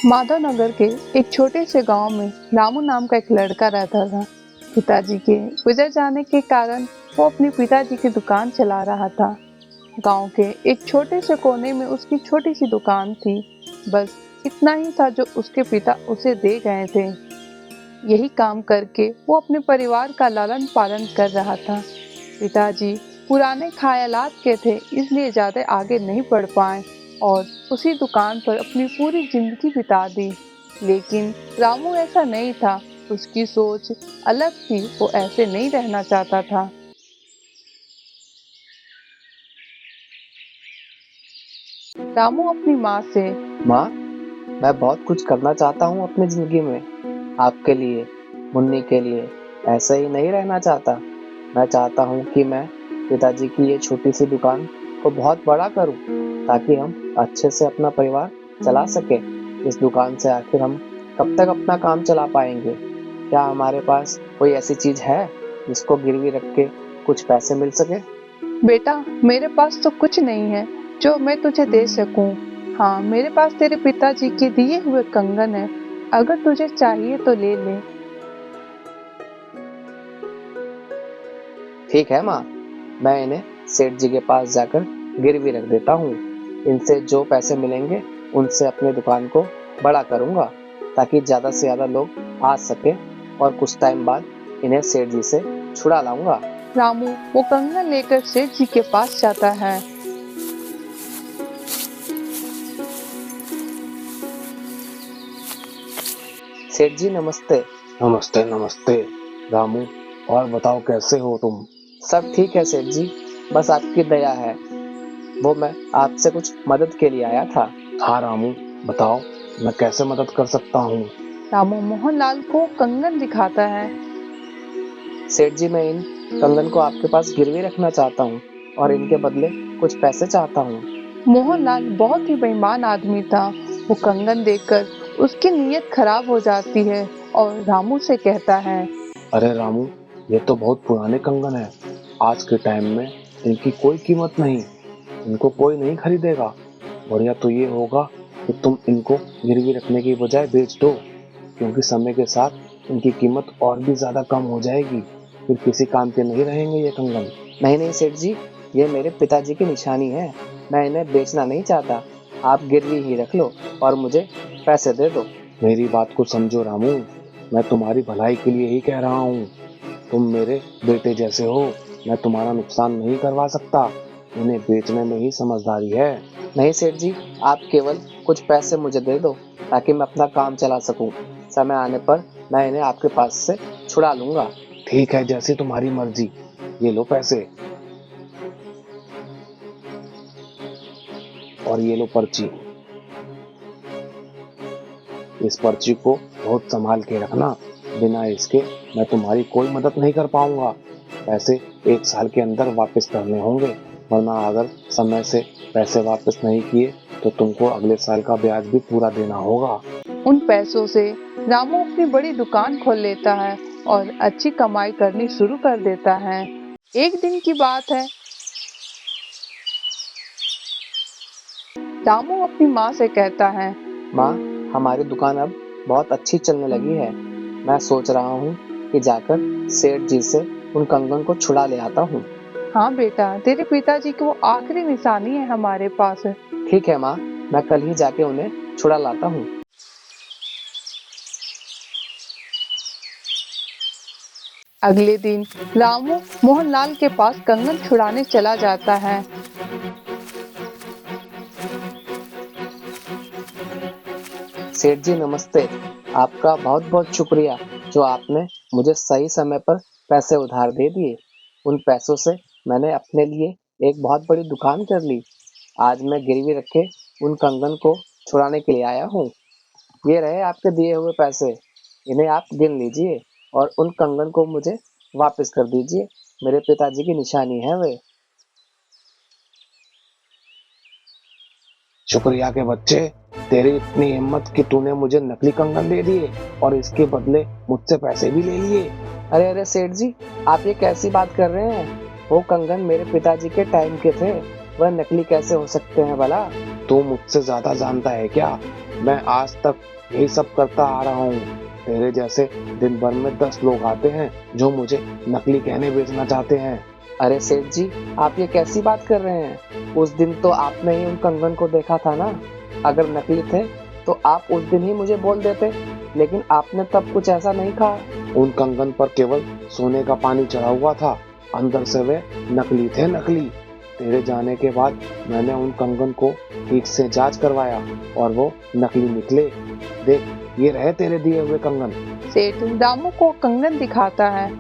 माधव नगर के एक छोटे से गांव में रामू नाम का एक लड़का रहता था। पिताजी के गुजर जाने के कारण वो अपने पिताजी की दुकान चला रहा था। गांव के एक छोटे से कोने में उसकी छोटी सी दुकान थी। बस इतना ही था जो उसके पिता उसे दे गए थे। यही काम करके वो अपने परिवार का लालन पालन कर रहा था। पिताजी पुराने ख्यालात के थे, इसलिए ज्यादा आगे नहीं बढ़ पाए और उसी दुकान पर अपनी पूरी जिंदगी बिता दी। लेकिन रामू ऐसा नहीं था। उसकी सोच अलग थी, वो ऐसे नहीं रहना चाहता था। रामू अपनी माँ से माँ, मैं बहुत कुछ करना चाहता हूँ अपनी जिंदगी में। आपके लिए, मुन्नी के लिए ऐसे ही नहीं रहना चाहता। मैं चाहता हूँ कि मैं पिताजी की ये छोटी सी दुकान को बहुत बड़ा करूँ, ताकि हम अच्छे से अपना परिवार चला सके। इस दुकान से आखिर हम कब तक अपना काम चला पाएंगे? क्या हमारे पास कोई ऐसी चीज है जिसको गिरवी रख के कुछ पैसे मिल सके? बेटा, मेरे पास तो कुछ नहीं है जो मैं तुझे दे सकूं। हाँ, मेरे पास तेरे पिताजी के दिए हुए कंगन है। अगर तुझे चाहिए तो ले ले। ठीक है माँ, मैं इन्हें सेठ जी के पास जाकर गिरवी रख देता हूँ। इनसे जो पैसे मिलेंगे उनसे अपनी दुकान को बड़ा करूँगा, ताकि ज़्यादा से ज़्यादा लोग आ सके और कुछ टाइम बाद इन्हें सेठ जी से छुड़ा लाऊंगा। रामू वो कंगन लेकर सेठ जी के पास जाता है। सेठ जी नमस्ते। नमस्ते नमस्ते रामू। और बताओ कैसे हो तुम? सब ठीक है सेठ जी, बस आपकी दया है। वो मैं आपसे कुछ मदद के लिए आया था। हाँ रामू, बताओ मैं कैसे मदद कर सकता हूँ? रामू मोहनलाल को कंगन दिखाता है। सेठ जी, मैं इन कंगन को आपके पास गिरवी रखना चाहता हूँ और इनके बदले कुछ पैसे चाहता हूँ। मोहनलाल बहुत ही बेईमान आदमी था। वो कंगन देखकर उसकी नीयत खराब हो जाती है और रामू से कहता है, अरे रामू, ये तो बहुत पुराने कंगन है। आज के टाइम में इनकी कोई कीमत नहीं, इनको कोई नहीं खरीदेगा। बढ़िया तो ये होगा कि तुम इनको गिरवी रखने की बजाय बेच दो, क्योंकि समय के साथ इनकी कीमत और भी ज्यादा कम हो जाएगी। फिर किसी काम के नहीं रहेंगे ये कंगन। नहीं नहीं सेठ जी, ये मेरे पिताजी की निशानी है। मैं इन्हें बेचना नहीं चाहता। आप गिरवी ही रख लो और मुझे पैसे दे दो। मेरी बात को समझो रामू, मैं तुम्हारी भलाई के लिए ही कह रहा हूँ। तुम मेरे बेटे जैसे हो, मैं तुम्हारा नुकसान नहीं करवा सकता। इन्हें बेचने में ही समझदारी है। नहीं सेठ जी, आप केवल कुछ पैसे मुझे दे दो, ताकि मैं अपना काम चला सकूं। समय आने पर मैं इन्हें आपके पास से छुड़ा लूंगा। ठीक है, जैसी तुम्हारी मर्जी। ये लो पैसे और ये लो पर्ची। इस पर्ची को बहुत संभाल के रखना। बिना इसके मैं तुम्हारी कोई मदद नहीं कर पाऊंगा। पैसे 1 साल के अंदर वापस करने होंगे, वरना अगर समय से पैसे वापस नहीं किए तो तुमको अगले साल का ब्याज भी पूरा देना होगा। उन पैसों से रामू अपनी बड़ी दुकान खोल लेता है और अच्छी कमाई करनी शुरू कर देता है। एक दिन की बात है। रामू अपनी माँ से कहता है, माँ, हमारी दुकान अब बहुत अच्छी चलने लगी है। मैं सोच रहा हूँ कि जाकर सेठ जी से उन कंगन को छुड़ा ले आता हूँ। हाँ बेटा, तेरे पिताजी की वो आखिरी निशानी है हमारे पास। ठीक है माँ, मैं कल ही जाके उन्हें छुड़ा लाता हूँ। अगले दिन रामू मोहनलाल के पास कंगन छुड़ाने चला जाता है। सेठ जी नमस्ते। आपका बहुत बहुत शुक्रिया, जो आपने मुझे सही समय पर पैसे उधार दे दिए। उन पैसों से मैंने अपने लिए एक बहुत बड़ी दुकान कर ली। आज मैं गिरवी रखे उन कंगन को छुड़ाने के लिए आया हूँ। ये रहे आपके दिए हुए पैसे। इन्हें आप गिन लीजिए और उन कंगन को मुझे वापस कर दीजिए। मेरे पिताजी की निशानी है वे। शुक्रिया के बच्चे, तेरी इतनी हिम्मत कि तूने मुझे नकली कंगन दे दिए और इसके बदले मुझसे पैसे भी ले लिए। अरे अरे सेठ जी, आप ये कैसी बात कर रहे हैं? वो कंगन मेरे पिताजी के टाइम के थे, वह नकली कैसे हो सकते हैं भला? तू मुझसे ज्यादा जानता है क्या? मैं आज तक यही सब करता आ रहा हूँ। तेरे जैसे दिन भर में 10 लोग आते हैं जो मुझे नकली गहने बेचना चाहते हैं। अरे सेठ जी, आप ये कैसी बात कर रहे हैं? उस दिन तो आपने ही उन कंगन को देखा था ना। अगर नकली थे तो आप उस दिन ही मुझे बोल देते, लेकिन आपने तब कुछ ऐसा नहीं कहा। उन कंगन पर केवल सोने का पानी चढ़ा हुआ था, अंदर से वे नकली थे, नकली। तेरे जाने के बाद मैंने उन कंगन को ठीक से जांच करवाया और वो नकली निकले। देख, ये रहे तेरे दिए हुए कंगन। सेठ रामू को कंगन दिखाता है।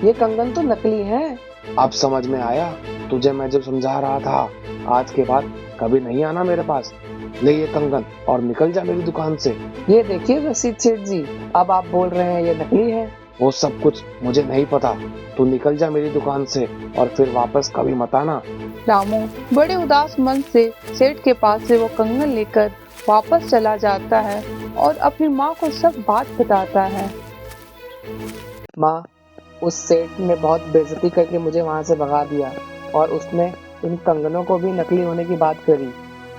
ये कंगन तो नकली है। अब समझ में आया तुझे मैं जब समझा रहा था। आज के बाद कभी नहीं आना मेरे पास। ले ये कंगन और निकल जा मेरी दुकान से। ये देखिए रसीद सेठ जी, अब आप बोल रहे हैं ये नकली है। वो सब कुछ मुझे नहीं पता। तू निकल जा मेरी दुकान से और फिर वापस कभी मत आना। रामू बड़े उदास मन से सेठ के पास से वो कंगन लेकर वापस चला जाता है और अपनी माँ को सब बात बताता है। माँ, उस सेठ ने बहुत बेइज्जती करके मुझे वहाँ से भगा दिया और उसने इन कंगनों को भी नकली होने की बात करी।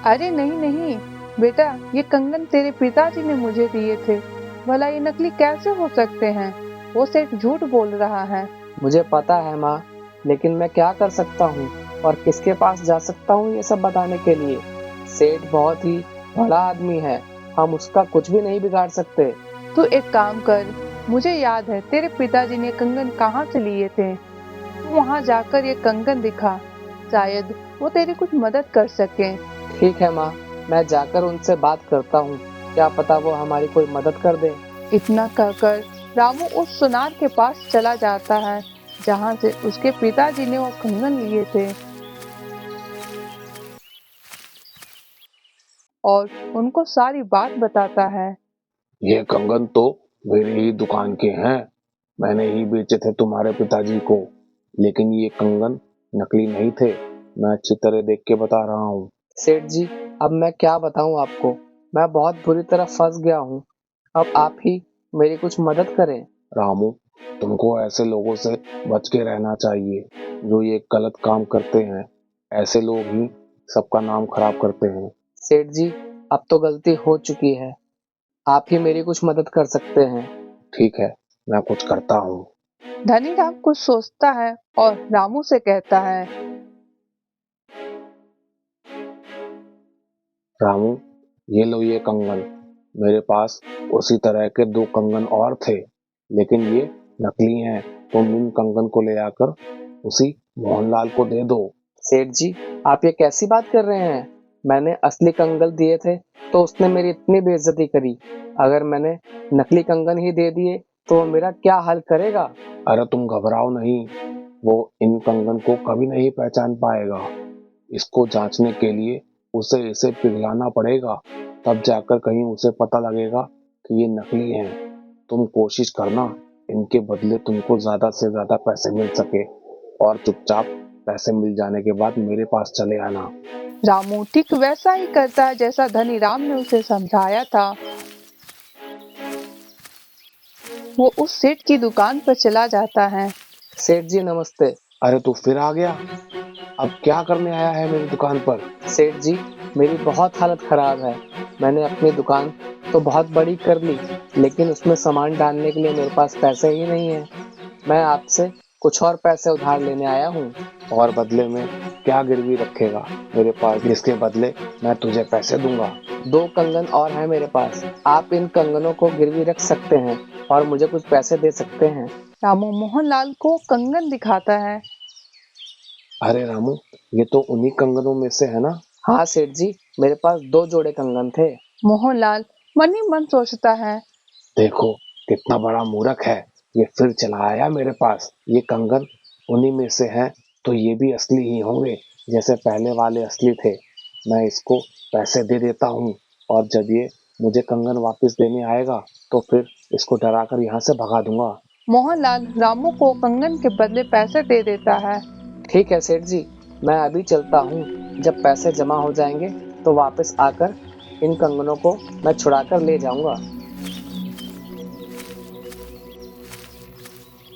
अरे नहीं नहीं बेटा, ये कंगन तेरे पिताजी ने मुझे दिए थे। भला ये नकली कैसे हो सकते हैं? वो सेठ झूठ बोल रहा है। मुझे पता है माँ, लेकिन मैं क्या कर सकता हूँ और किसके पास जा सकता हूँ ये सब बताने के लिए? सेठ बहुत ही बड़ा आदमी है, हम उसका कुछ भी नहीं बिगाड़ सकते। तू एक काम कर, मुझे याद है तेरे पिताजी ने कंगन कहाँ से लिए थे। तू वहाँ जाकर ये कंगन दिखा, शायद वो तेरी कुछ मदद कर सके। ठीक है माँ, मैं जाकर उनसे बात करता हूँ, क्या पता वो हमारी कोई मदद कर दे। इतना कहकर रामू उस सुनार के पास चला जाता है जहाँ से उसके पिताजी ने वो कंगन लिए थे और उनको सारी बात बताता है। ये कंगन तो मेरी ही दुकान के हैं। मैंने ही बेचे थे तुम्हारे पिताजी को, लेकिन ये कंगन नकली नहीं थे। मैं अच्छी तरह देख के बता रहा हूँ। सेठ जी, अब मैं क्या बताऊँ आपको, मैं बहुत बुरी तरह फंस गया हूँ। अब आप ही मेरी कुछ मदद करें। रामू, तुमको ऐसे लोगों से बच के रहना चाहिए जो ये गलत काम करते हैं। ऐसे लोग ही सबका नाम खराब करते हैं। सेठ जी, अब तो गलती हो चुकी है, आप ही मेरी कुछ मदद कर सकते हैं। ठीक है, मैं कुछ करता हूँ। धनी राम कुछ सोचता है और रामू से कहता है। रामू, ये लो ये कंगन। मेरे पास उसी तरह के 2 कंगन और थे, लेकिन ये नकली हैं। तुम इन कंगन को ले आकर उसी मोहनलाल को दे दो। सेठ जी, आप ये कैसी बात कर रहे हैं? मैंने असली कंगन दिए थे तो उसने मेरी इतनी बेइज्जती करी। अगर मैंने नकली कंगन ही दे दिए तो वो मेरा क्या हाल करेगा? अरे तुम घबराओ नहीं, वो इन कंगन को कभी नहीं पहचान पाएगा। इसको जांचने के लिए उसे इसे पिघलाना पड़ेगा, तब जाकर कहीं उसे पता लगेगा कि ये नकली हैं। तुम कोशिश करना इनके बदले तुमको ज्यादा से ज्यादा पैसे मिल सके, और चुपचाप पैसे मिल जाने के बाद मेरे पास चले आना। रामू ठीक वैसा ही करता है जैसा धनी राम ने उसे समझाया था। वो उस सेठ की दुकान पर चला जाता है। सेठ जी नमस्ते। अरे तू फिर आ गया? अब क्या करने आया है मेरी दुकान पर? सेठ जी, मेरी बहुत हालत खराब है। मैंने अपनी दुकान तो बहुत बड़ी कर ली, लेकिन उसमें सामान डालने के लिए मेरे पास पैसे ही नहीं है। मैं आपसे कुछ और पैसे उधार लेने आया हूँ। और बदले में क्या गिरवी रखेगा मेरे पास, जिसके बदले मैं तुझे पैसे दूंगा? 2 कंगन और हैं मेरे पास, आप इन कंगनों को गिरवी रख सकते हैं और मुझे कुछ पैसे दे सकते हैं। रामू मोहनलाल को कंगन दिखाता है। अरे रामू, ये तो उन्हीं कंगनों में से है ना? हाँ सेठ जी, मेरे पास 2 जोड़े कंगन थे। मोहनलाल मन ही मन सोचता है। देखो कितना बड़ा मूर्ख है, ये फिर चला आया मेरे पास। ये कंगन उन्हीं में से हैं, तो ये भी असली ही होंगे जैसे पहले वाले असली थे। मैं इसको पैसे दे देता हूँ, और जब ये मुझे कंगन वापस देने आएगा तो फिर इसको डराकर यहाँ से भगा दूंगा। मोहनलाल रामू को कंगन के बदले पैसे दे देता है। ठीक है सेठ जी, मैं अभी चलता हूँ। जब पैसे जमा हो जाएंगे तो वापस आकर इन कंगनों को मैं छुड़ा कर ले जाऊंगा।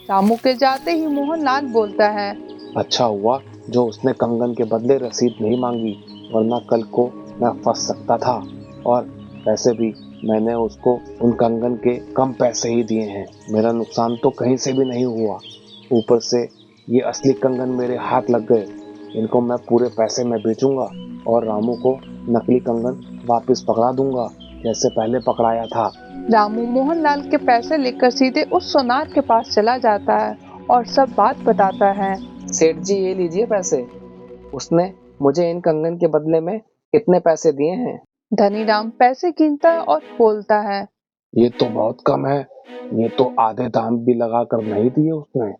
रामू के जाते ही मोहनलाल बोलता है। अच्छा हुआ जो उसने कंगन के बदले रसीद नहीं मांगी, वरना कल को मैं फंस सकता था। और वैसे भी मैंने उसको उन कंगन के कम पैसे ही दिए हैं, मेरा नुकसान तो कहीं से भी नहीं हुआ। ऊपर से ये असली कंगन मेरे हाथ लग गए। इनको मैं पूरे पैसे में बेचूंगा और रामू को नकली कंगन वापस पकड़ा दूंगा जैसे पहले पकड़ाया था। रामू मोहनलाल के पैसे लेकर सीधे उस सोनार के पास चला जाता है और सब बात बताता है। सेठ जी, ये लीजिए पैसे। उसने मुझे इन कंगन के बदले में कितने पैसे दिए हैं? धनीराम पैसे गिनता है और बोलता है, ये तो बहुत कम है, ये तो आधे दाम भी लगा कर नहीं दिए उसने।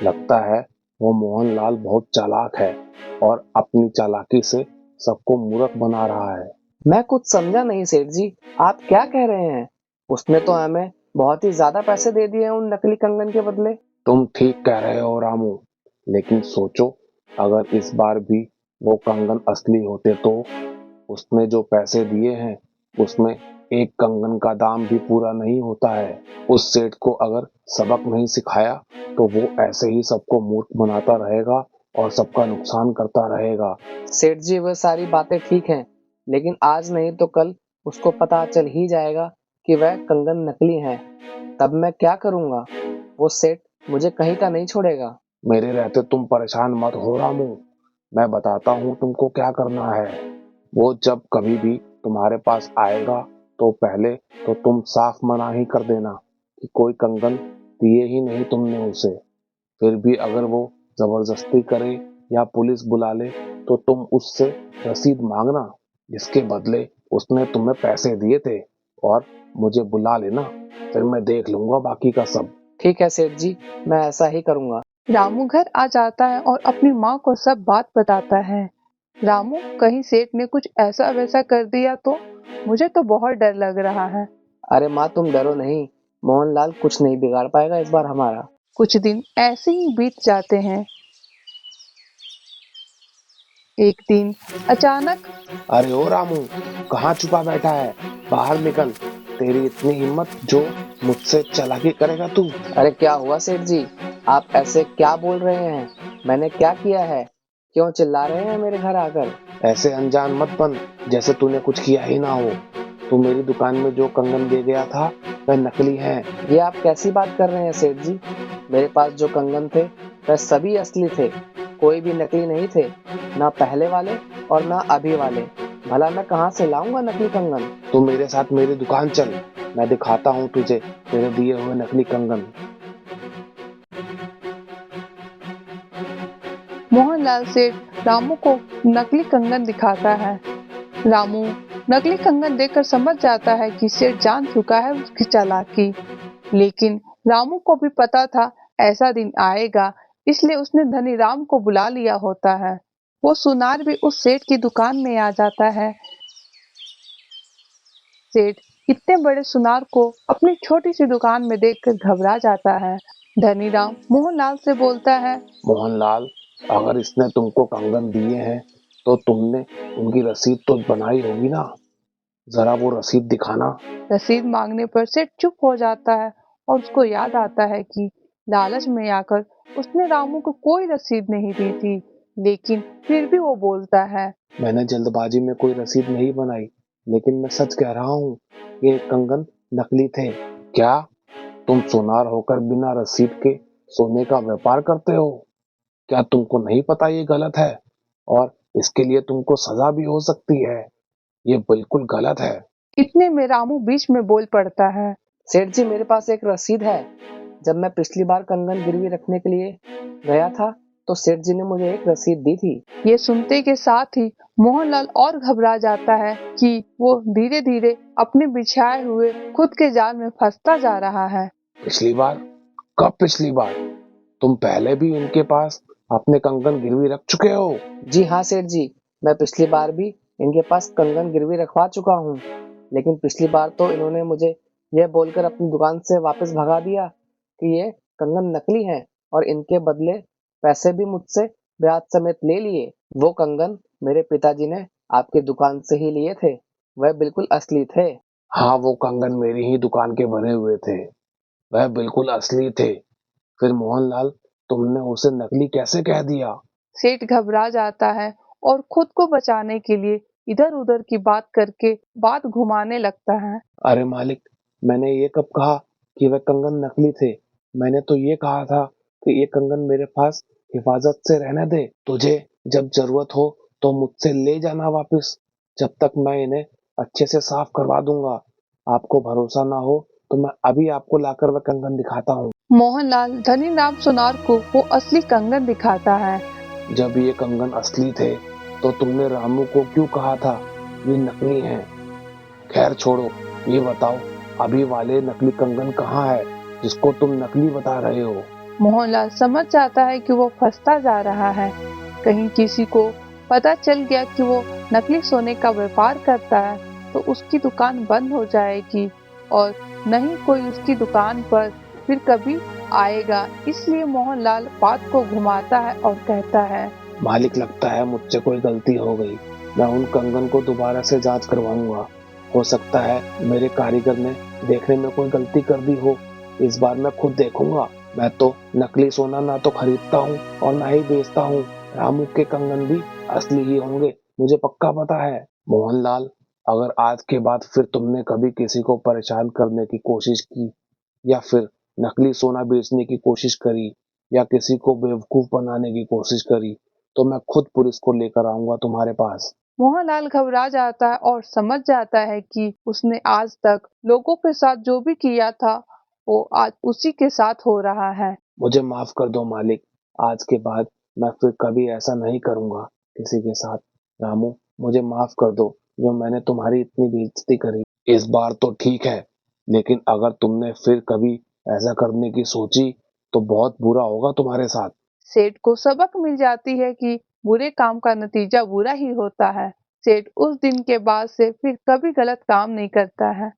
लगता है वो मोहनलाल बहुत चालाक है और अपनी चालाकी से सबको मूर्ख बना रहा है। मैं कुछ समझा नहीं सेठ जी, आप क्या कह रहे हैं? उसने तो हमें बहुत ही ज्यादा पैसे दे दिए हैं उन नकली कंगन के बदले। तुम ठीक कह रहे हो रामू, लेकिन सोचो, अगर इस बार भी वो कंगन असली होते तो उसने जो पैसे दिए हैं उसमें एक कंगन का दाम भी पूरा नहीं होता है। उस सेठ को अगर सबक नहीं सिखाया तो वो ऐसे ही सबको मूर्ख बनाता रहेगा और सबका नुकसान करता रहेगा। सेठ जी, वह सारी बातें ठीक हैं, लेकिन आज नहीं तो कल उसको पता चल ही जाएगा कि वह कंगन नकली हैं। तब मैं क्या करूंगा? वो सेठ मुझे कहीं का नहीं छोड़ेगा। मेरे रहते तुम परेशान मत हो रामू, मैं बताता हूँ तुमको क्या करना है। वो जब कभी भी तुम्हारे पास आएगा तो पहले तो तुम साफ मना ही कर देना कि कोई कंगन दिए ही नहीं तुमने उसे। फिर भी अगर वो जबरदस्ती करे या पुलिस बुला ले तो तुम उससे रसीद मांगना जिसके बदले उसने तुम्हें पैसे दिए थे, और मुझे बुला लेना, फिर मैं देख लूंगा बाकी का सब। ठीक है सेठ जी, मैं ऐसा ही करूंगा। रामू घर आ जाता है और अपनी माँ को सब बात बताता है। रामू, कहीं सेठ ने कुछ ऐसा वैसा कर दिया तो? मुझे तो बहुत डर लग रहा है। अरे माँ, तुम डरो नहीं, मोहनलाल कुछ नहीं बिगाड़ पाएगा इस बार हमारा। कुछ दिन ऐसे ही बीत जाते हैं। एक दिन अचानक अरे ओ रामू, कहाँ छुपा बैठा है? बाहर निकल, तेरी इतनी हिम्मत जो मुझसे चालाकी करेगा तू? अरे क्या हुआ सेठ जी? आप ऐसे क्या बोल रहे हैं? मैंने क्या किया है? क्यों चिल्ला रहे हैं मेरे घर आकर? ऐसे अनजान मत बन जैसे तूने कुछ किया ही ना हो। तू मेरी दुकान में जो कंगन दे गया था वह नकली है। ये आप कैसी बात कर रहे हैं सेठ जी? मेरे पास जो कंगन थे वह सभी असली थे, कोई भी नकली नहीं थे, ना पहले वाले और ना अभी वाले। भला मैं कहाँ से लाऊंगा नकली कंगन? तू मेरे साथ मेरी दुकान चल, मैं दिखाता हूँ तुझे तेरे दिए हुए नकली कंगन। मोहनलाल सेठ रामू को नकली कंगन दिखाता है। रामू नकली कंगन देखकर समझ जाता है कि सेठ जान चुका है उसकी चालाकी। लेकिन रामू को भी पता था ऐसा दिन आएगा, इसलिए उसने धनीराम को बुला लिया होता है। वो सुनार भी उस सेठ की दुकान में आ जाता है। सेठ इतने बड़े सुनार को अपनी छोटी सी दुकान में देखकर घबरा जाता है। धनीराम मोहनलाल से बोलता है, मोहनलाल, अगर इसने तुमको कंगन दिए हैं तो तुमने उनकी रसीद तो बनाई होगी ना, जरा वो रसीद दिखाना। रसीद मांगने पर सेठ चुप हो जाता है और उसको याद आता है कि लालच में आकर उसने रामू को कोई रसीद नहीं दी थी। लेकिन फिर भी वो बोलता है, मैंने जल्दबाजी में कोई रसीद नहीं बनाई, लेकिन मैं सच कह रहा हूँ, ये कंगन नकली थे। क्या तुम सोनार होकर बिना रसीद के सोने का व्यापार करते हो? क्या तुमको नहीं पता ये गलत है और इसके लिए तुमको सजा भी हो सकती है? ये बिल्कुल गलत है। इतने में रामू बीच में बोल पड़ता है, सेठ जी, मेरे पास एक रसीद है। जब मैं पिछली बार कंगन गिरवी रखने के लिए गया था तो सेठ जी ने मुझे एक रसीद दी थी। ये सुनते के साथ ही मोहनलाल और घबरा जाता है कि वो धीरे धीरे अपने बिछाए हुए खुद के जाल में फंसता जा रहा है। पिछली बार? कब पिछली बार? तुम पहले भी इनके पास अपने कंगन गिरवी रख चुके हो? जी हाँ सेठ जी, मैं पिछली बार भी इनके पास कंगन गिरवी रखवा चुका हूँ, लेकिन पिछली बार तो इन्होंने मुझे यह बोलकर अपनी दुकान से वापस भगा दिया कि ये कंगन नकली हैं और इनके बदले पैसे भी मुझसे ब्याज समेत ले लिए। वो कंगन मेरे पिताजी ने आपकी दुकान से ही लिए थे, वह बिल्कुल असली थे। हाँ, वो कंगन मेरी ही दुकान के बने हुए थे, वह बिल्कुल असली थे। फिर मोहनलाल, तुमने उसे नकली कैसे कह दिया? सेठ घबरा जाता है और खुद को बचाने के लिए इधर उधर की बात करके बात घुमाने लगता है। अरे मालिक, मैंने ये कब कहा कि वह कंगन नकली थे? मैंने तो ये कहा था कि ये कंगन मेरे पास हिफाजत से रहने दे। तुझे जब जरूरत हो तो मुझसे ले जाना वापस। जब तक मैं इन्हें अच्छे से साफ करवा दूंगा। आपको भरोसा ना हो तो मैं अभी आपको लाकर वह कंगन दिखाता हूँ। मोहनलाल धनीराम सुनार को वो असली कंगन दिखाता है। जब ये कंगन असली थे तो तुमने रामू को क्यों कहा था ये नकली हैं? खैर छोड़ो, ये बताओ अभी वाले नकली कंगन कहाँ है जिसको तुम नकली बता रहे हो? मोहनलाल समझ जाता है कि वो फंसता जा रहा है। कहीं किसी को पता चल गया कि वो नकली सोने का व्यापार करता है तो उसकी दुकान बंद हो जाएगी और नहीं कोई उसकी दुकान पर फिर कभी आएगा। इसलिए मोहनलाल बात को घुमाता है और कहता है, मालिक, लगता है मुझसे कोई गलती हो गई। मैं उन कंगन को दोबारा से जांच करवाऊंगा। हो सकता है मेरे कारीगर ने देखने में कोई गलती कर दी हो। इस बार मैं खुद देखूंगा। मैं तो नकली सोना ना तो खरीदता हूँ और ना ही बेचता हूँ। रामू के कंगन भी असली ही होंगे, मुझे पक्का पता है। मोहनलाल, अगर आज के बाद फिर तुमने कभी किसी को परेशान करने की कोशिश की या फिर नकली सोना बेचने की कोशिश करी या किसी को बेवकूफ बनाने की कोशिश करी तो मैं खुद पुलिस को लेकर आऊंगा तुम्हारे पास। मोहनलाल घबरा जाता है और समझ जाता है कि उसने आज तक लोगों के साथ जो भी किया था वो आज उसी के साथ हो रहा है। मुझे माफ कर दो मालिक। आज के बाद मैं फिर कभी ऐसा नहीं करूंगा किसी के साथ। रामू, मुझे माफ कर दो जो मैंने तुम्हारी इतनी बेइज्जती करी। इस बार तो ठीक है, लेकिन अगर तुमने फिर कभी ऐसा करने की सोची तो बहुत बुरा होगा तुम्हारे साथ। सेठ को सबक मिल जाती है कि बुरे काम का नतीजा बुरा ही होता है। सेठ उस दिन के बाद से फिर कभी गलत काम नहीं करता है।